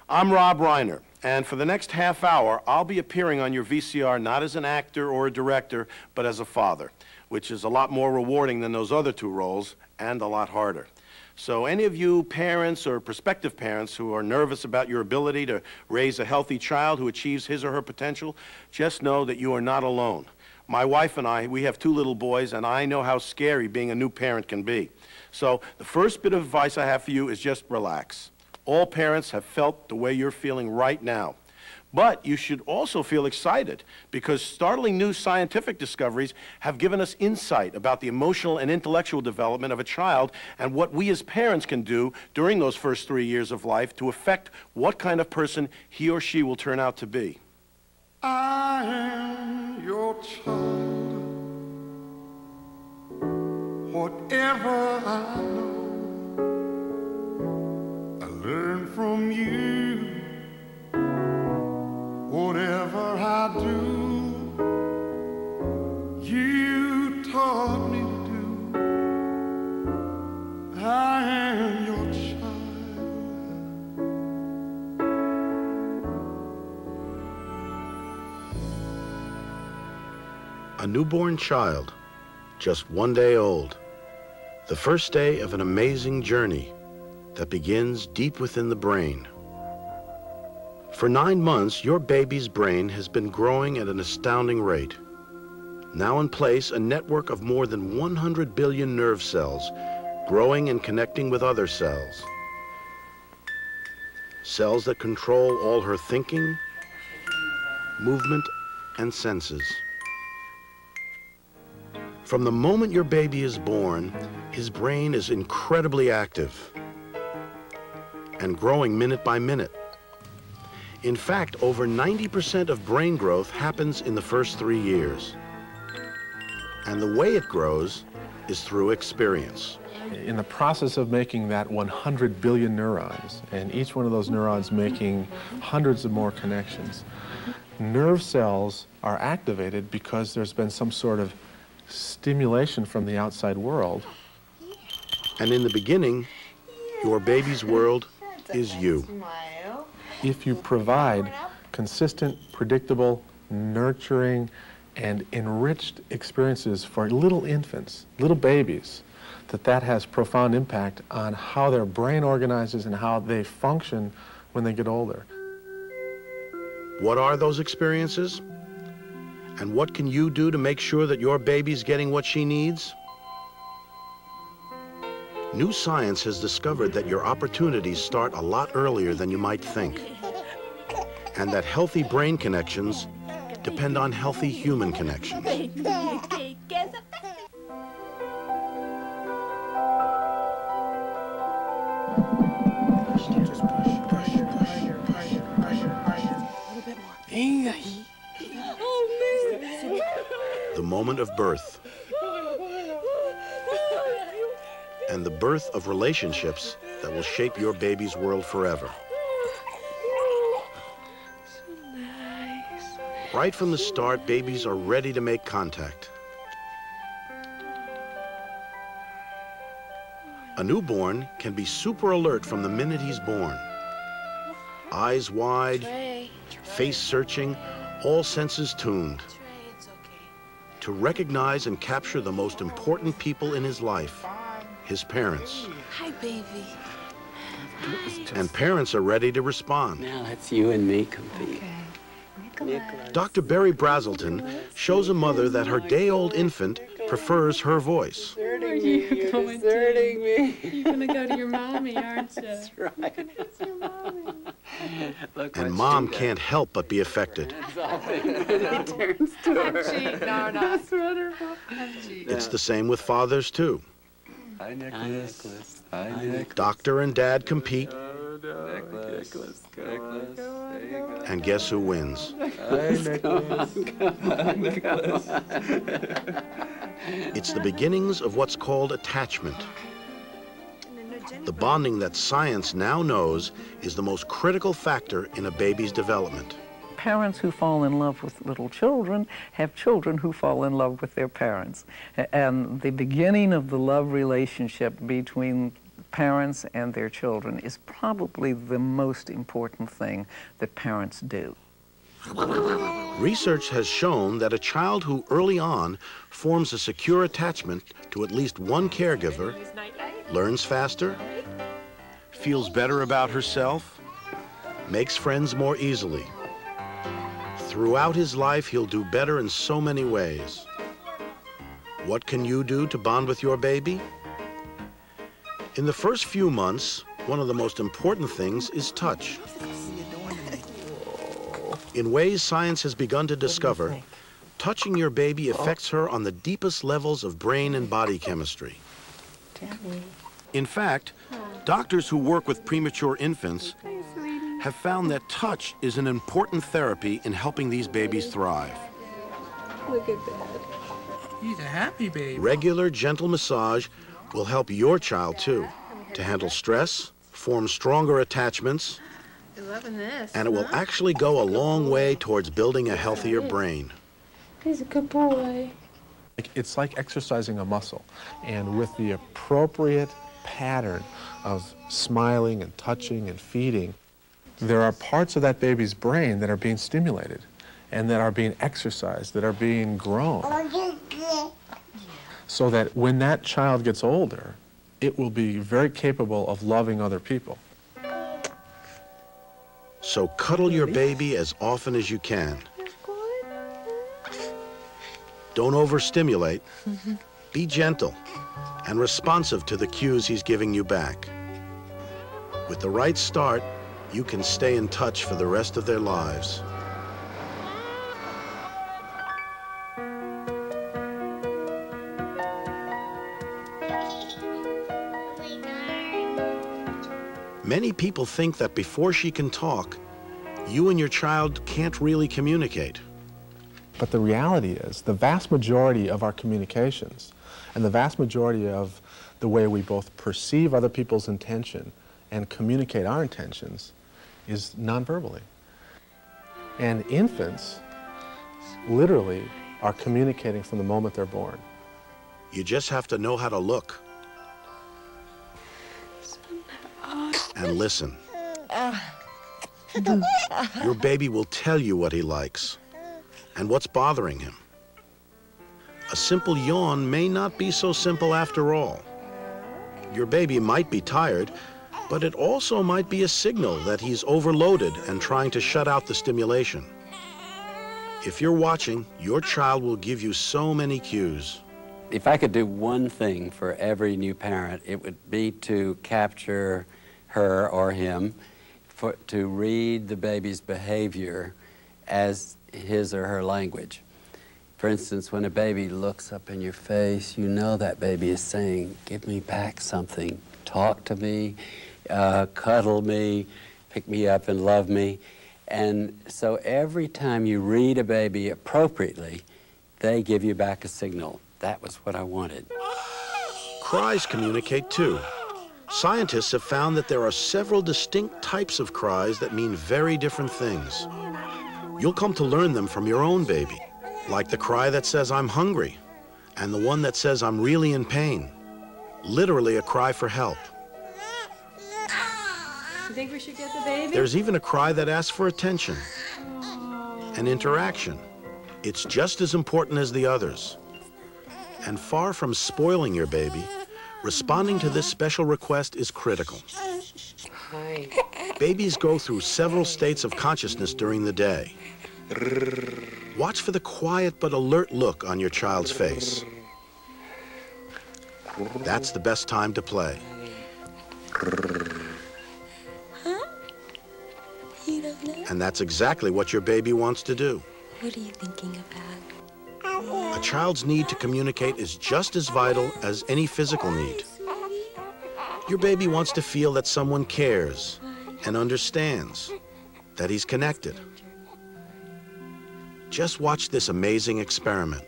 I'm Rob Reiner, and for the next half hour, I'll be appearing on your VCR not as an actor or a director, but as a father, which is a lot more rewarding than those other two roles, and a lot harder. So any of you parents or prospective parents who are nervous about your ability to raise a healthy child who achieves his or her potential, just know that you are not alone. My wife and I, we have 2 little boys, and I know how scary being a new parent can be. So the first bit of advice I have for you is just relax. All parents have felt the way you're feeling right now. But you should also feel excited because startling new scientific discoveries have given us insight about the emotional and intellectual development of a child and what we as parents can do during those first 3 years of life to affect what kind of person he or she will turn out to be. I am your child. Whatever I know, I learn from you. Whatever I do, you taught me to do. I am your child. A newborn child, just 1 day old. The first day of an amazing journey that begins deep within the brain. For 9 months, your baby's brain has been growing at an astounding rate. Now in place, a network of more than 100 billion nerve cells, growing and connecting with other cells. Cells that control all her thinking, movement, and senses. From the moment your baby is born, his brain is incredibly active and growing minute by minute. In fact, over 90% of brain growth happens in the first 3 years. And the way it grows is through experience. In the process of making that 100 billion neurons, and each one of those neurons making hundreds of more connections, nerve cells are activated because there's been some sort of stimulation from the outside world. And in the beginning, your baby's world is you. If you provide consistent, predictable, nurturing, and enriched experiences for little infants, little babies, that has profound impact on how their brain organizes and how they function when they get older. What are those experiences? And what can you do to make sure that your baby's getting what she needs? New science has discovered that your opportunities start a lot earlier than you might think, and that healthy brain connections depend on healthy human connections. The moment of birth. And the birth of relationships that will shape your baby's world forever. So nice. Right from the start, babies are ready to make contact. A newborn can be super alert from the minute he's born. Eyes wide, face searching, all senses tuned. To recognize and capture the most important people in his life. His parents. Hi, baby. And parents are ready to respond. Now it's you and me compete. Okay. Dr. Berry Brazelton shows a mother that her day-old infant prefers her voice. Where are you going Deserting me. You're going to go to your mommy, aren't you? That's right. You're going to go to your mommy. Look And what Mom she can't help but be affected. does. He turns to her. Gee, no, that's wonderful. Gee. It's the same with fathers, too. Hi, Nicholas. Hi, Nicholas. Doctor and Dad compete, Nicholas. Nicholas. There you go. and guess who wins? Hi, Nicholas. Nicholas. It's the beginnings of what's called attachment. The bonding that science now knows is the most critical factor in a baby's development. Parents who fall in love with little children have children who fall in love with their parents. And the beginning of the love relationship between parents and their children is probably the most important thing that parents do. Research has shown that a child who early on forms a secure attachment to at least one caregiver learns faster, feels better about herself, makes friends more easily. Throughout his life, he'll do better in so many ways. What can you do to bond with your baby? In the first few months, one of the most important things is touch. In ways science has begun to discover, touching your baby affects her on the deepest levels of brain and body chemistry. In fact, doctors who work with premature infants have found that touch is an important therapy in helping these babies thrive. Look at that. He's a happy baby. Regular, gentle massage will help your child, too, to handle stress, form stronger attachments, You're loving this. and it will actually go a long way towards building a healthier brain. He's a good boy. It's like exercising a muscle, and with the appropriate pattern of smiling and touching and feeding, there are parts of that baby's brain that are being stimulated and that are being exercised, that are being grown, so that when that child gets older, it will be very capable of loving other people. So cuddle your baby as often as you can. Don't overstimulate. Be gentle and responsive to the cues he's giving you back. With the right start, you can stay in touch for the rest of their lives. Many people think that before she can talk, you and your child can't really communicate. But the reality is, the vast majority of our communications and the vast majority of the way we both perceive other people's intention and communicate our intentions is non-verbally. And infants literally are communicating from the moment they're born. You just have to know how to look and listen. Your baby will tell you what he likes and what's bothering him. A simple yawn may not be so simple after all. Your baby might be tired, but it also might be a signal that he's overloaded and trying to shut out the stimulation. If you're watching, your child will give you so many cues. If I could do one thing for every new parent, it would be to capture her or him, to read the baby's behavior as his or her language. For instance, when a baby looks up in your face, you know that baby is saying, give me back something, talk to me, cuddle me, pick me up and love me. And so every time you read a baby appropriately, they give you back a signal. That was what I wanted. Cries communicate too. Scientists have found that there are several distinct types of cries that mean very different things. You'll come to learn them from your own baby, like the cry that says, I'm hungry, and the one that says, I'm really in pain. Literally a cry for help. You think we should get the baby? There's even a cry that asks for attention and interaction. It's just as important as the others. And far from spoiling your baby, responding to this special request is critical. Hi. Babies go through several states of consciousness during the day. Watch for the quiet but alert look on your child's face. That's the best time to play. You don't know? And that's exactly what your baby wants to do. What are you thinking about? A child's need to communicate is just as vital as any physical need. Your baby wants to feel that someone cares and understands, that he's connected. Just watch this amazing experiment.